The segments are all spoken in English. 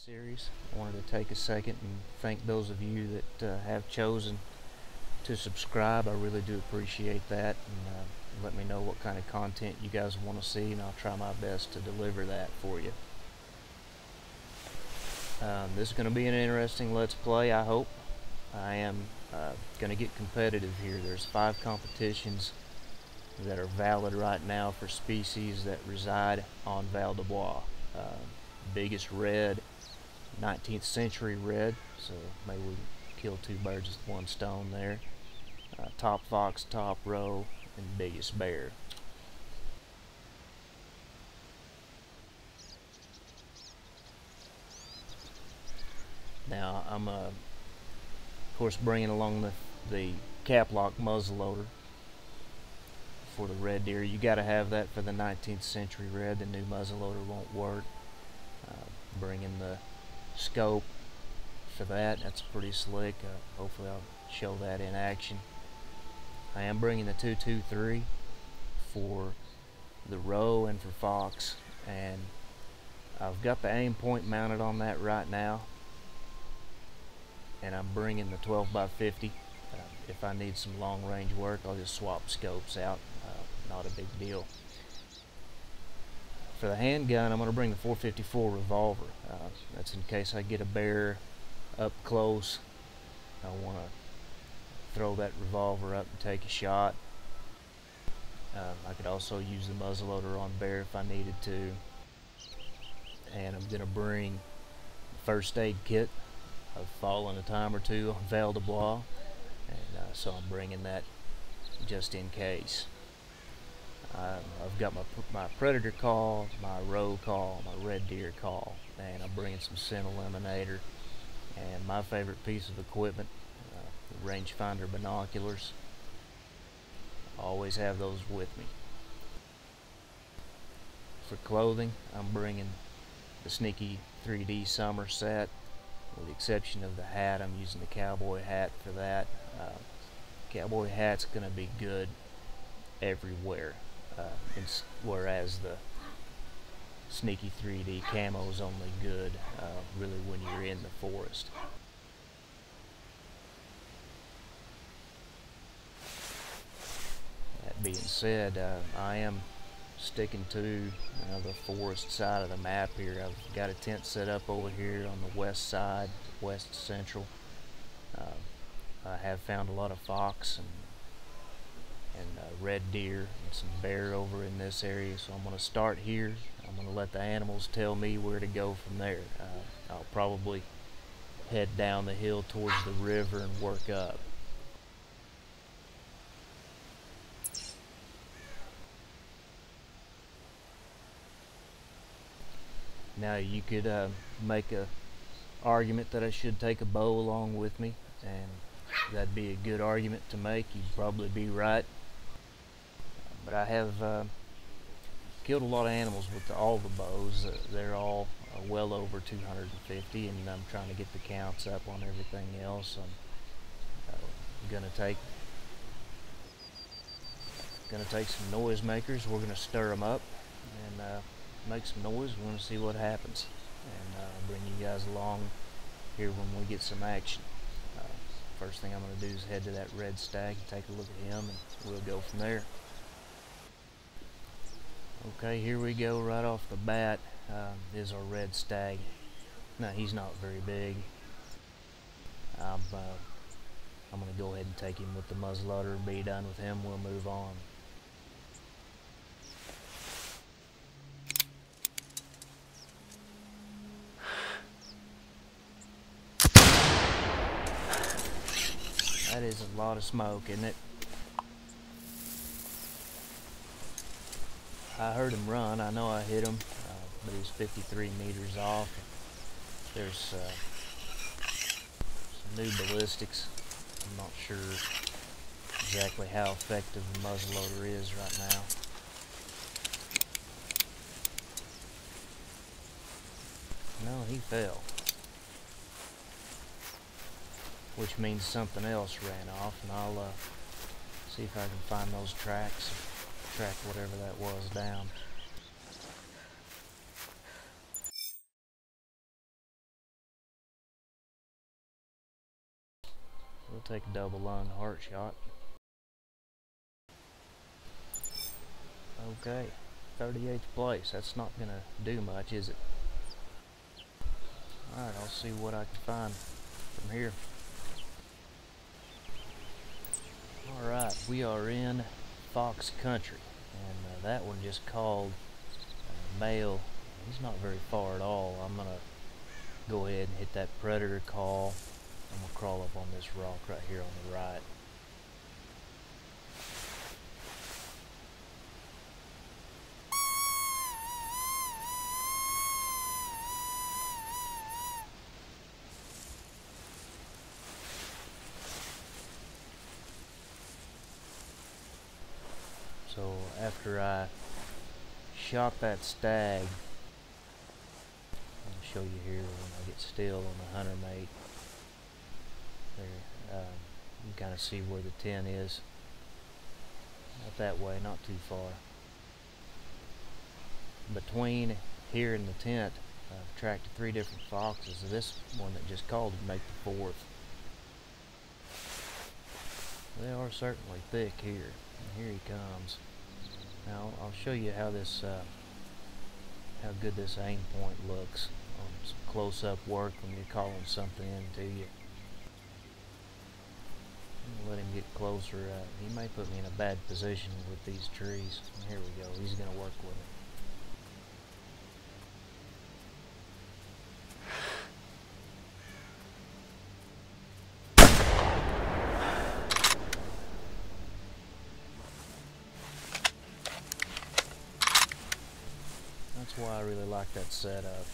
series. I wanted to take a second and thank those of you that have chosen to subscribe. I really do appreciate that, and let me know what kind of content you guys want to see, and I'll try my best to deliver that for you. This is going to be an interesting Let's Play, I hope. I am going to get competitive here. There's 5 competitions that are valid right now for species that reside on Val de Bois. Biggest red, 19th century red, so maybe we kill 2 birds with 1 stone there. Top fox, top roe, and biggest bear. Now I'm of course bringing along the cap lock muzzleloader for the red deer. You got to have that for the 19th century red. The new muzzleloader won't work. Bringing the scope for that. That's pretty slick. Hopefully I'll show that in action. I am bringing the 223 for the roe and for fox, and I've got the aim point mounted on that right now, and I'm bringing the 12x50. If I need some long range work, I'll just swap scopes out. Not a big deal. For the handgun, I'm going to bring the 454 revolver. That's in case I get a bear up close. I want to throw that revolver up and take a shot. I could also use the muzzleloader on bear if I needed to. And I'm going to bring the first aid kit. I've fallen a time or 2 on Val de Bois, and so I'm bringing that just in case. I've got my predator call, my roe call, my red deer call, and I'm bringing some scent eliminator and my favorite piece of equipment, the rangefinder binoculars. I always have those with me. For clothing, I'm bringing the sneaky 3D summer set. With the exception of the hat, I'm using the cowboy hat for that. Cowboy hat's going to be good everywhere. Whereas the sneaky 3D camo is only good really when you're in the forest. That being said, I am sticking to the forest side of the map here. I've got a tent set up over here on the west side, west central. I have found a lot of fox and red deer and some bear over in this area, so I'm going to start here. I'm going to let the animals tell me where to go from there. I'll probably head down the hill towards the river and work up. Now you could make a argument that I should take a bow along with me, and that'd be a good argument to make. You'd probably be right. But I have killed a lot of animals with all the bows. They're all well over 250, and I'm trying to get the counts up on everything else. I'm gonna take some noisemakers. We're gonna stir them up and make some noise. We're gonna see what happens, and bring you guys along here when we get some action. First thing I'm gonna do is head to that red stag and take a look at him, and we'll go from there. Okay, here we go. Right off the bat is our red stag. Now he's not very big. I'm going to go ahead and take him with the muzzleloader and be done with him. We'll move on. That is a lot of smoke, isn't it? I heard him run. I know I hit him, but he was 53 meters off. There's some new ballistics. I'm not sure exactly how effective the muzzleloader is right now. No, he fell, which means something else ran off, and I'll see if I can find those tracks. Track whatever that was down. We'll take a double lung heart shot. Okay, 38th place. That's not gonna do much, is it? Alright, I'll see what I can find from here. Alright, we are in Fox Country, and that one just called male. He's not very far at all. I'm gonna go ahead and hit that predator call. I'm gonna crawl up on this rock right here on the right. So after I shot that stag, I'll show you here when I get still on the hunter mate. There, you can kind of see where the tent is. Not that way, not too far. Between here and the tent, I've tracked 3 different foxes. This one that just called would make the 4th. They are certainly thick here. And here he comes. Now I'll show you how this, how good this aim point looks on some close-up work when you're calling something into you. Let him get closer. He may put me in a bad position with these trees. Here we go. He's going to work with it. That's why I really like that setup.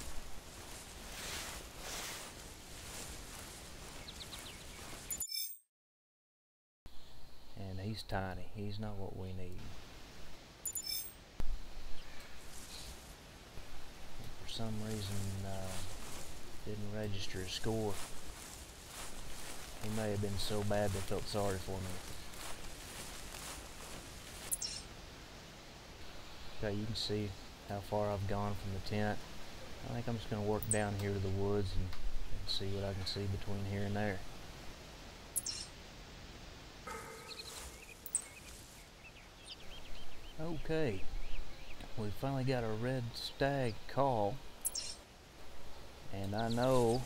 And he's tiny. He's not what we need. For some reason, didn't register a score. He may have been so bad they felt sorry for me. Okay, you can see how far I've gone from the tent. I think I'm just going to work down here to the woods and see what I can see between here and there. Okay, we finally got a red stag call, and I know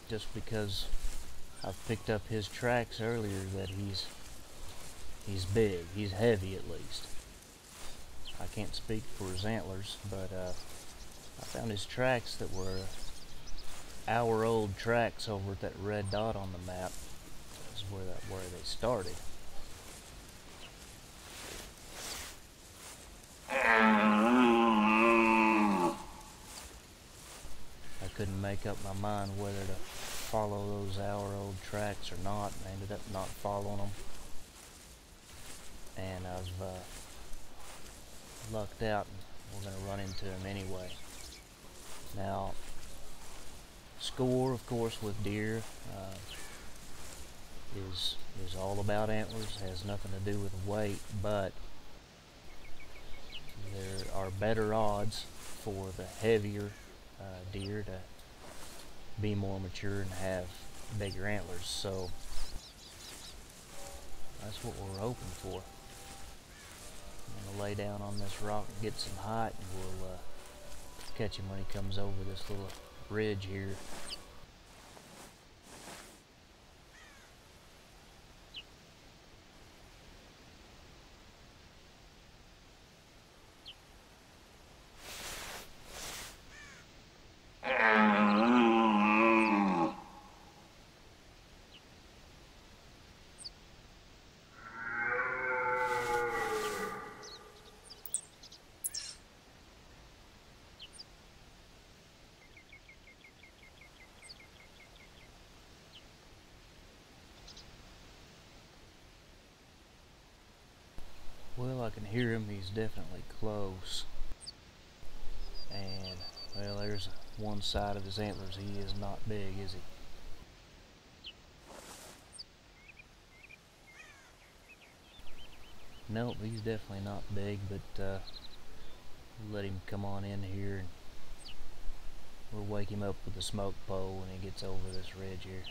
just because I've picked up his tracks earlier that he's big, he's heavy at least. I can't speak for his antlers, but I found his tracks that were hour-old tracks over at that red dot on the map. That's where they started. I couldn't make up my mind whether to follow those hour-old tracks or not, and I ended up not following them. And I've lucked out, and we're going to run into him anyway. Now, score, of course, with deer is all about antlers. Has nothing to do with weight, but there are better odds for the heavier deer to be more mature and have bigger antlers, so that's what we're hoping for. I'm going to lay down on this rock and get some height, and we'll catch him when he comes over this little ridge here. Well, I can hear him. He's definitely close. And, well, there's one side of his antlers. He is not big, is he? Nope, he's definitely not big, but let him come on in here, and we'll wake him up with a smoke pole when he gets over this ridge here.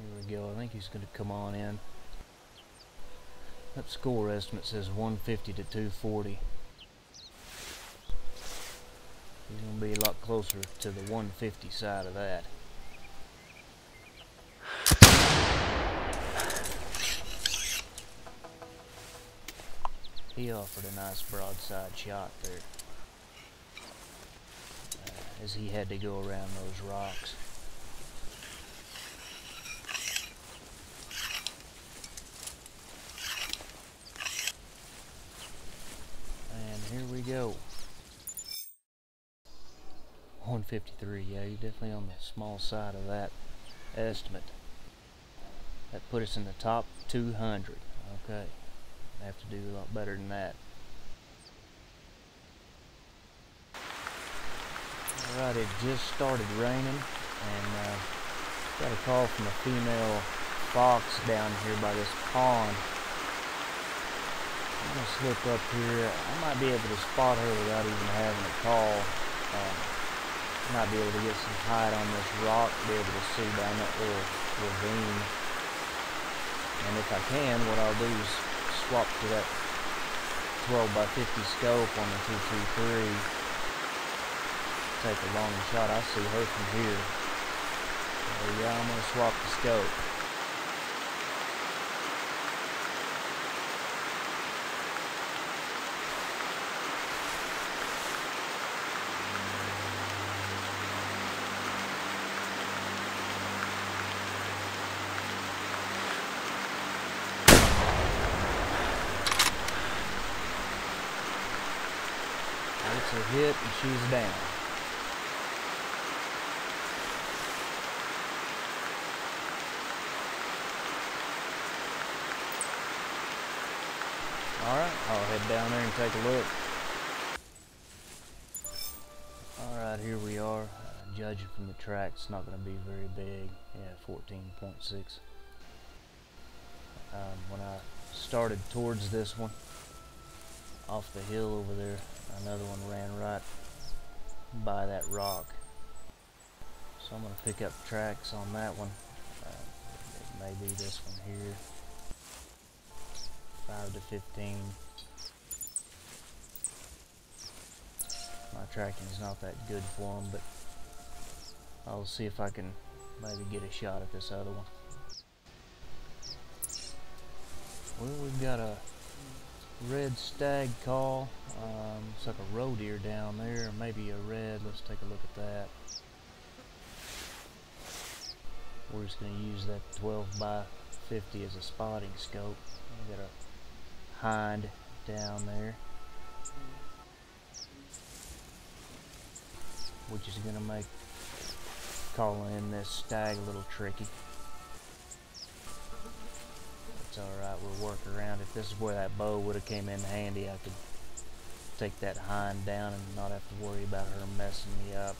Here we go. I think he's going to come on in. That score estimate says 150 to 240. He's going to be a lot closer to the 150 side of that. He offered a nice broadside shot there, as he had to go around those rocks. And here we go. 153, yeah, you're definitely on the small side of that estimate. That put us in the top 200. Okay. I have to do a lot better than that. Alright, it just started raining, and got a call from a female fox down here by this pond. I'm going to slip up here. I might be able to spot her without even having a call. Might be able to get some height on this rock, be able to see down that little ravine. And if I can, what I'll do is swap to that 12 by 50 scope on the 223. Take a long shot. I see her from here. So yeah, I'm going to swap the scope. It's a hit and she's down. Alright, I'll head down there and take a look. Alright, here we are. Judging from the track, it's not going to be very big. Yeah, 14.6. When I started towards this one, off the hill over there, another one ran right by that rock. So I'm going to pick up tracks on that one. It may be this one here. 5 to 15. My tracking is not that good for them, but I'll see if I can maybe get a shot at this other one. Well, we've got a red stag call. Looks like a roe deer down there, or maybe a red. Let's take a look at that. We're just going to use that 12 by 50 as a spotting scope. We've got a hind down there, which is going to make calling in this stag a little tricky. It's alright, we'll work around. If this is where that bow would have came in handy, I could take that hind down and not have to worry about her messing me up.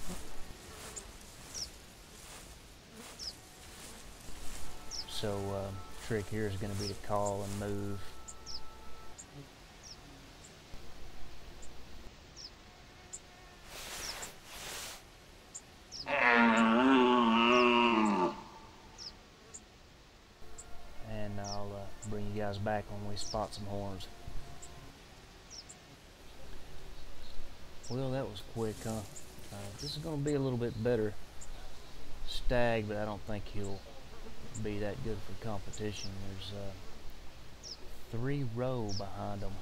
So trick here is going to be to call and move. And I'll bring you guys back when we spot some horns. Well, that was quick, huh? This is going to be a little bit better stag, but I don't think he'll be that good for competition. There's 3 roe behind them.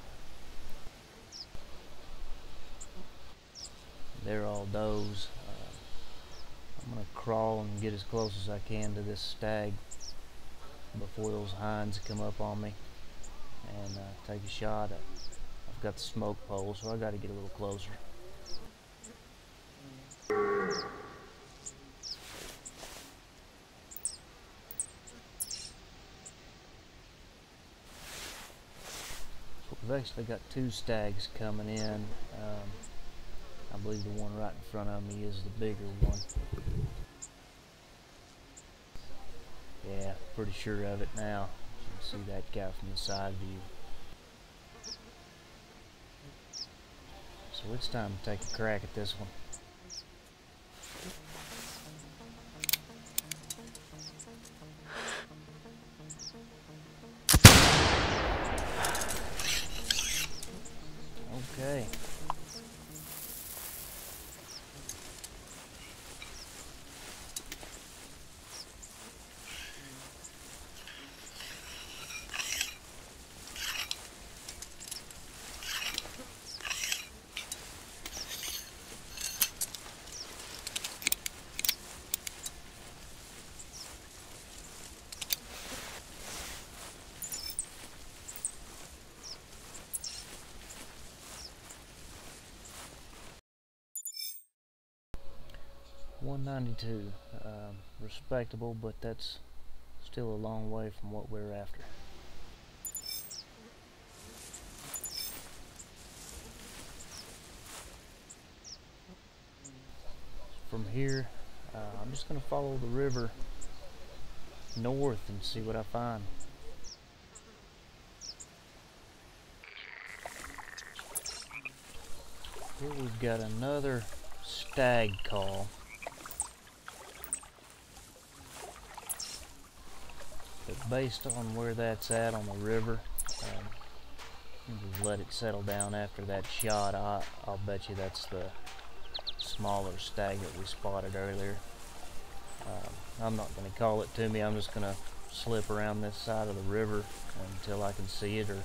They're all does. I'm going to crawl and get as close as I can to this stag before those hinds come up on me and take a shot. I've got the smoke pole, so I got to get a little closer. So we've actually got 2 stags coming in. I believe the one right in front of me is the bigger one. Yeah, pretty sure of it now. You can see that guy from the side view. So it's time to take a crack at this one. 192, respectable, but that's still a long way from what we're after. From here, I'm just going to follow the river north and see what I find. Here we've got another stag call. But based on where that's at on the river, just let it settle down after that shot. I'll bet you that's the smaller stag that we spotted earlier. I'm not going to call it to me. I'm just going to slip around this side of the river until I can see it, or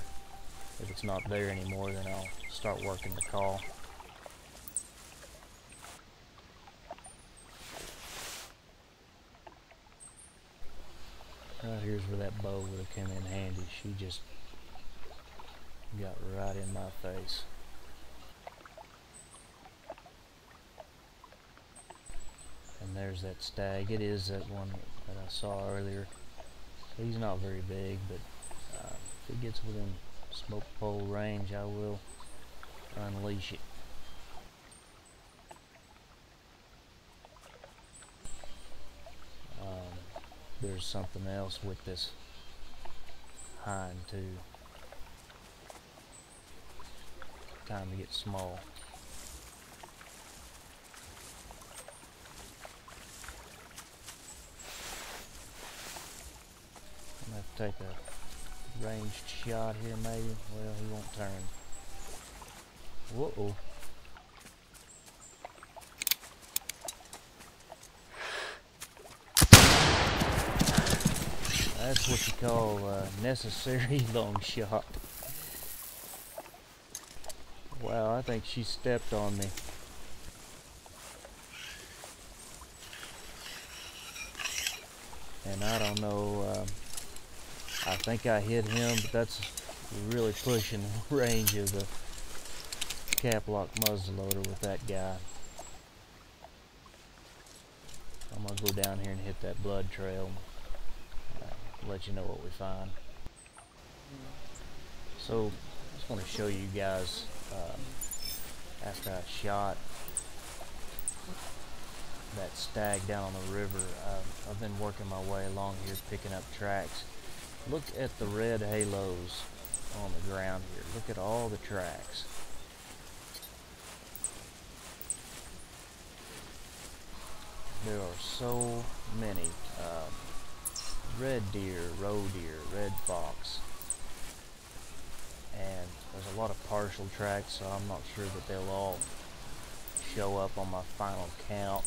if it's not there anymore, then I'll start working the call. Right here's where that bow would have come in handy. She just got right in my face. And there's that stag. It is that one that I saw earlier. He's not very big, but if it gets within smoke pole range, I will unleash it. There's something else with this hind too. Time to get small. I'm gonna have to take a ranged shot here maybe. Well, he won't turn. Whoa. That's what you call a necessary long shot. Wow, I think she stepped on me. And I don't know, I think I hit him, but that's really pushing the range of the cap lock muzzleloader with that guy. I'm gonna go down here and hit that blood trail. Let you know what we find. So I just want to show you guys after I shot that stag down on the river, I've been working my way along here picking up tracks. Look at the red halos on the ground here. Look at all the tracks. There are so many. Red deer, roe deer, red fox, and there's a lot of partial tracks, so I'm not sure that they'll all show up on my final count,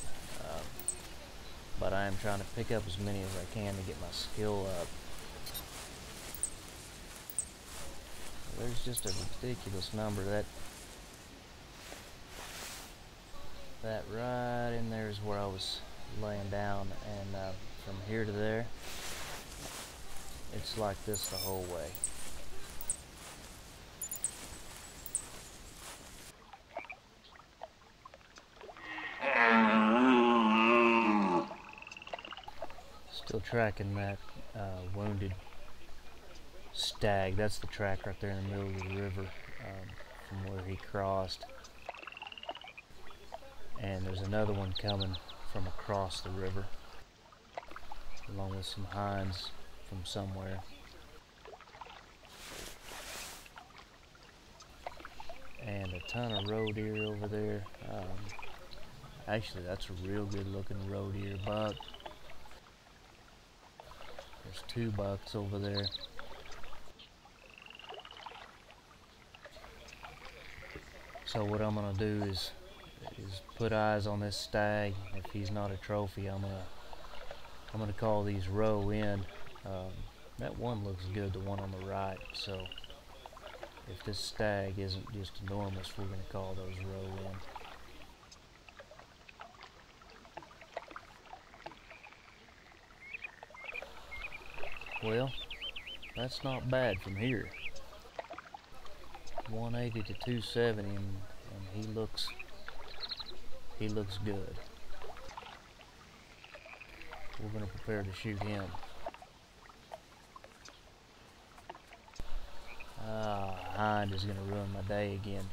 but I am trying to pick up as many as I can to get my skill up. There's just a ridiculous number. That right in there is where I was laying down, and from here to there, it's like this the whole way. Still tracking that wounded stag. That's the track right there in the middle of the river from where he crossed. And there's another one coming from across the river, along with some hinds from somewhere. And a ton of roe deer over there. Actually, that's a real good looking roe deer buck. There's two bucks over there. So what I'm gonna do is put eyes on this stag. If he's not a trophy, I'm gonna call these roe in. That one looks good, the one on the right. So if this stag isn't just enormous, we're gonna call those roe in. Well, that's not bad from here. 180 to 270, and he looks good. we're going to prepare to shoot him. Hind is going to ruin my day again.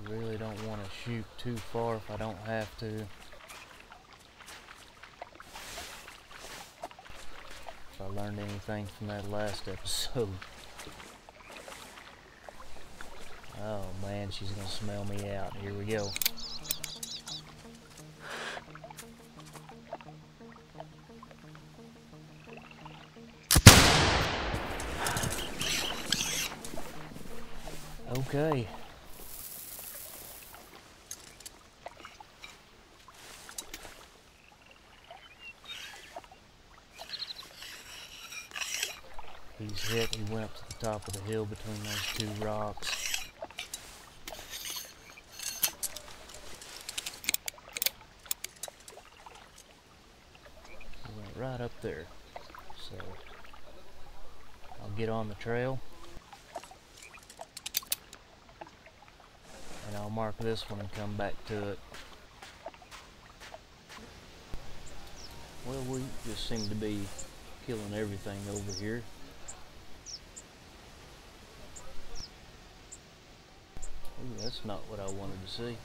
I really don't want to shoot too far if I don't have to. If I learned anything from that last episode. Oh man, she's gonna smell me out. Here we go. Okay. He's hit. He went up to the top of the hill between those two rocks. He went right up there. So I'll get on the trail and I'll mark this one and come back to it. Well, we just seem to be killing everything over here. Ooh, that's not what I wanted to see.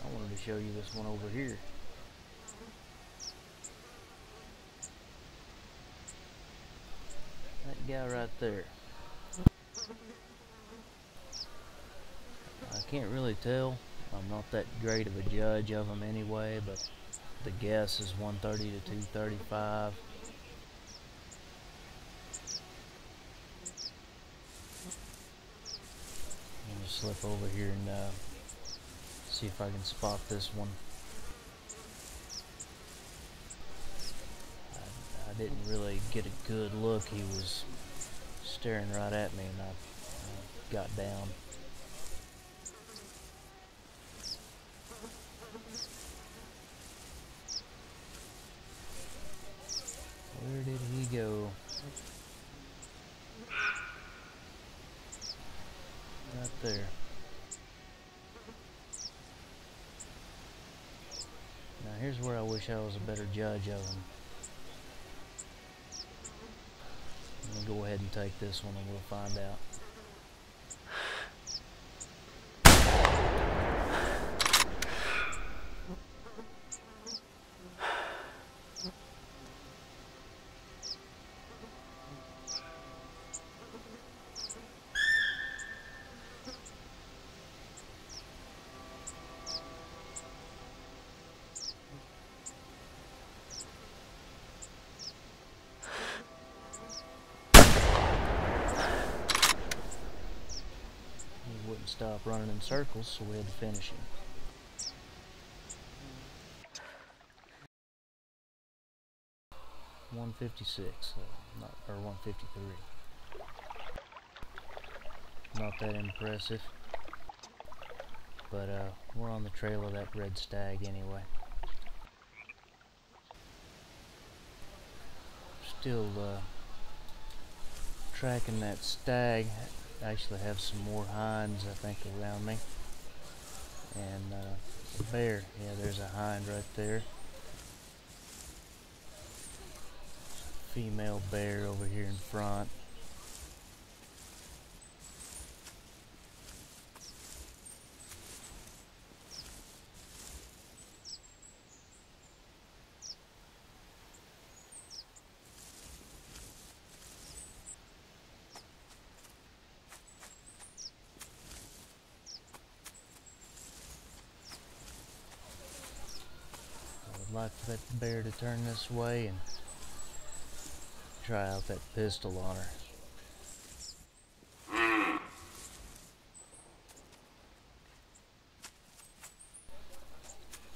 I wanted to show you this one over here. That guy right there. I can't really tell. I'm not that great of a judge of them anyway, but the guess is 130 to 235. I'm gonna slip over here and see if I can spot this one. I didn't really get a good look. He was staring right at me and I got down. Where did he go? Right there. Now here's where I wish I was a better judge of them. I'm gonna go ahead and take this one and we'll find out. Stop running in circles, so we had to finish him. .156, or 153. Not that impressive, but we're on the trail of that red stag anyway. Still tracking that stag. I actually have some more hinds, I think, around me. And a bear. Yeah, there's a hind right there. Female bear over here in front. I'd like for that bear to turn this way and try out that pistol on her.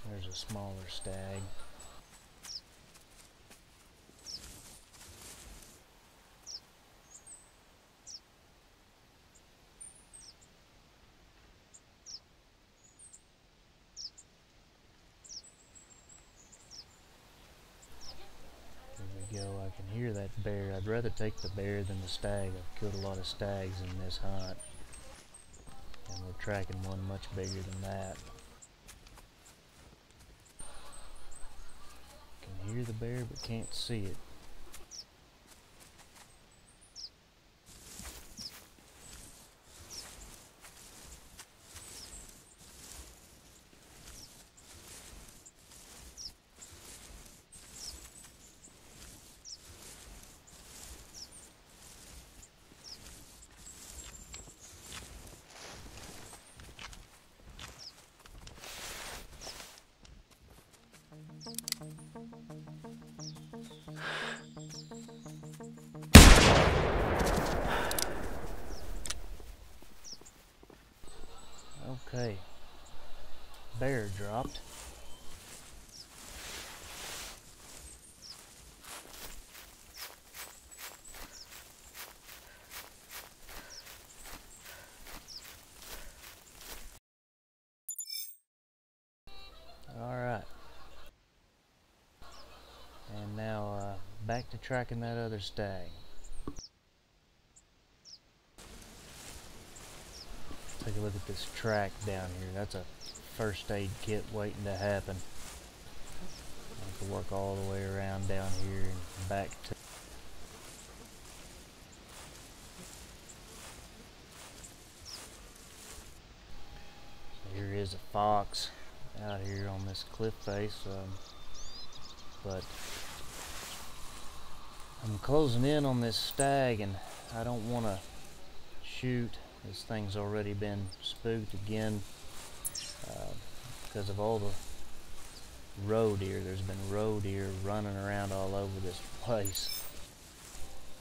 There's a smaller stag. we go. I can hear that bear. I'd rather take the bear than the stag. I've killed a lot of stags in this hunt, and we're tracking one much bigger than that. Can hear the bear but can't see it. Okay, bear dropped. Alright, and now back to tracking that other stag. Take a look at this track down here. That's a first aid kit waiting to happen. I have to work all the way around down here and back to. So here is a fox out here on this cliff face, but I'm closing in on this stag and I don't want to shoot. This thing's already been spooked again because of all the roe deer. There's been roe deer running around all over this place.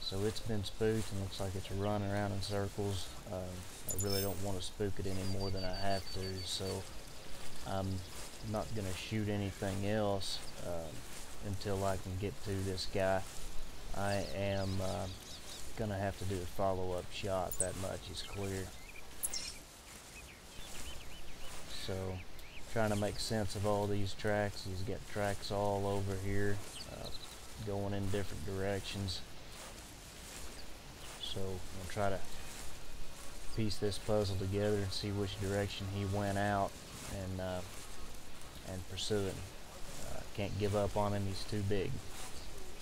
So it's been spooked and looks like it's running around in circles. I really don't want to spook it any more than I have to, so I'm not going to shoot anything else until I can get to this guy. I am gonna have to do a follow-up shot, that much is clear. So trying to make sense of all these tracks. He's got tracks all over here going in different directions, so I'll try to piece this puzzle together and see which direction he went out and pursue him. Can't give up on him, he's too big,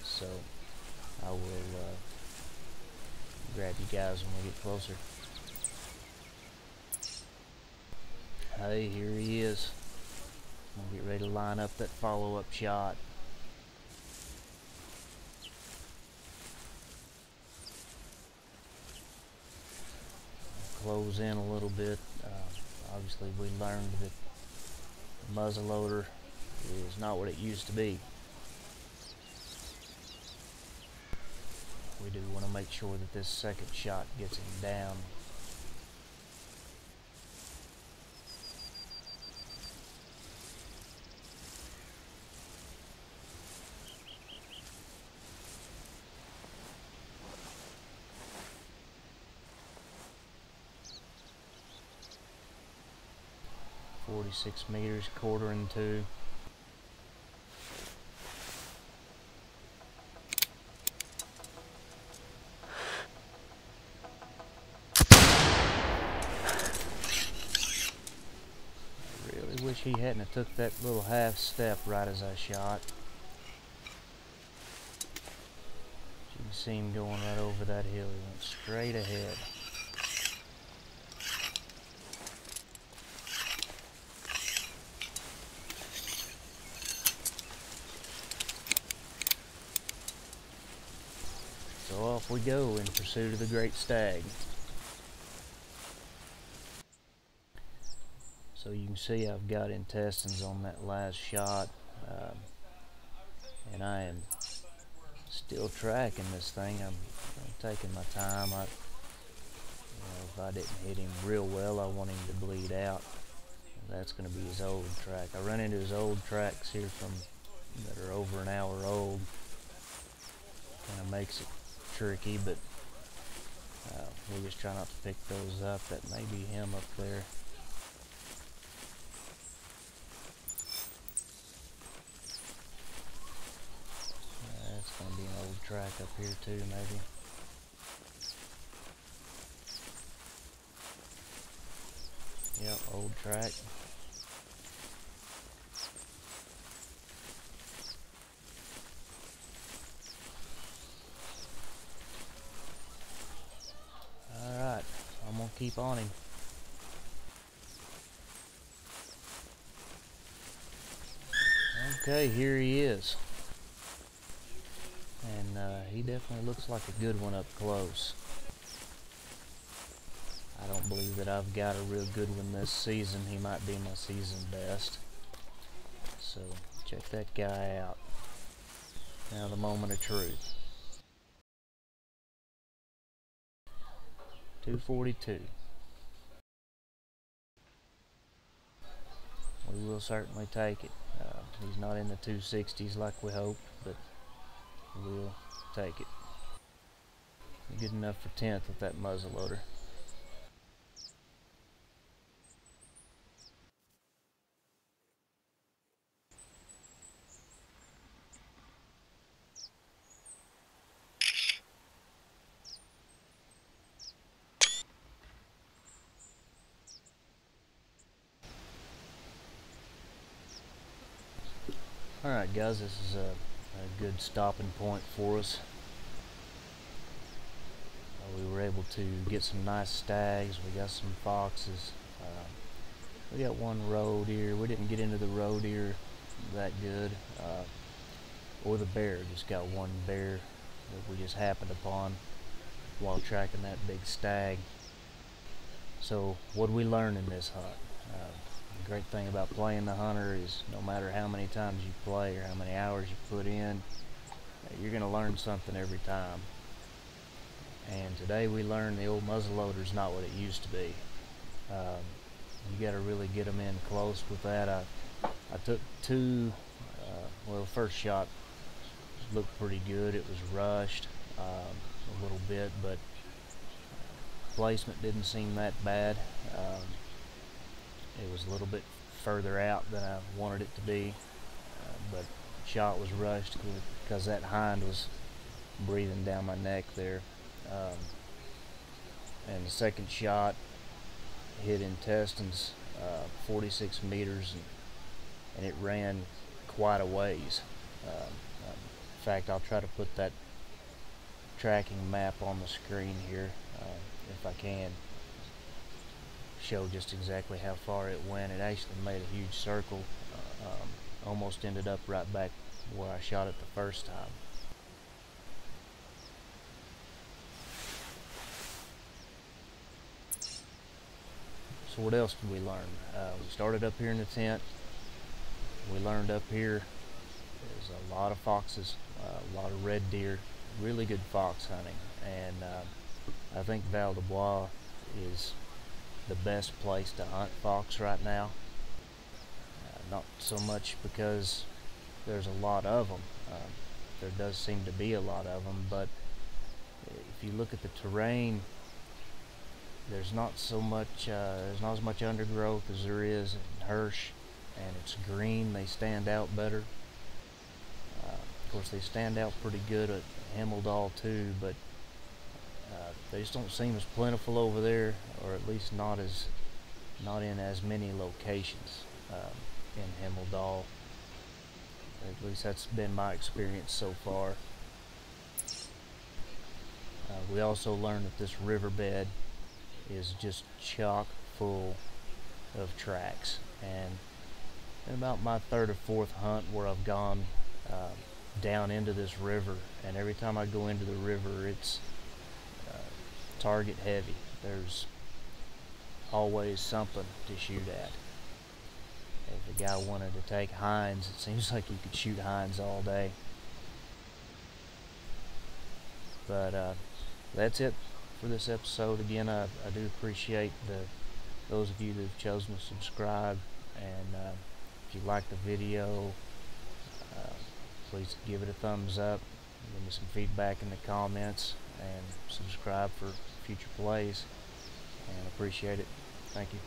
so I will grab you guys when we get closer. Hey, here he is. I'm gonna get ready to line up that follow-up shot. Close in a little bit. Obviously we learned that the muzzleloader is not what it used to be. We do want to make sure that this second shot gets him down. .46 meters, quartering to. Wish he hadn't have took that little half step right as I shot. You can see him going right over that hill. He went straight ahead. So off we go in pursuit of the great stag. So you can see I've got intestines on that last shot, and I am still tracking this thing. I'm taking my time. If I didn't hit him real well, I want him to bleed out. That's going to be his old track. I run into his old tracks here that are over an hour old. Kind of makes it tricky, but we just try not to pick those up. That may be him up there. It's going to be an track up here too, maybe. Yep, old track. Alright, I'm gonna keep on him. Okay, here he is. And he definitely looks like a good one up close. I don't believe that I've got a real good one this season. He might be my season best. So check that guy out. Now the moment of truth. 242. We will certainly take it. He's not in the 260s like we hoped, but we'll take it. Good enough for 10th with that muzzleloader. Alright guys, this is a good stopping point for us. We were able to get some nice stags, we got some foxes, we got one roe deer. We didn't get into the roe deer that good, or the bear. Just got one bear that we just happened upon while tracking that big stag. So what did we learn in this hunt? The great thing about playing the hunter is no matter how many times you play or how many hours you put in, you're going to learn something every time. And today we learned the old muzzleloader is not what it used to be. You got to really get them in close with that. I took two, well, the first shot looked pretty good. It was rushed a little bit, but placement didn't seem that bad. It was a little bit further out than I wanted it to be, but shot was rushed because that hind was breathing down my neck there. And the second shot hit intestines, 46 meters, and it ran quite a ways. In fact, I'll try to put that tracking map on the screen here if I can. Show just exactly how far it went. It actually made a huge circle, almost ended up right back where I shot it the first time. So what else did we learn? We started up here in the tent. We learned up here there's a lot of foxes, a lot of red deer, really good fox hunting, and I think Val de Bois is the best place to hunt fox right now. Not so much because there's a lot of them. There does seem to be a lot of them, but if you look at the terrain, there's not so much, there's not as much undergrowth as there is in Hirsch, and it's green. They stand out better. Of course, they stand out pretty good at Hemmeldal too, but they just don't seem as plentiful over there, or at least not in as many locations in Hemmeldal. At least that's been my experience so far. We also learned that this riverbed is just chock full of tracks, and in about my third or fourth hunt where I've gone down into this river, and every time I go into the river it's target heavy. There's always something to shoot at. If the guy wanted to take hinds, it seems like you could shoot hinds all day. But that's it for this episode. Again, I do appreciate those of you that have chosen to subscribe, and if you like the video, please give it a thumbs up, give me some feedback in the comments, and subscribe for future plays, and appreciate it. Thank you.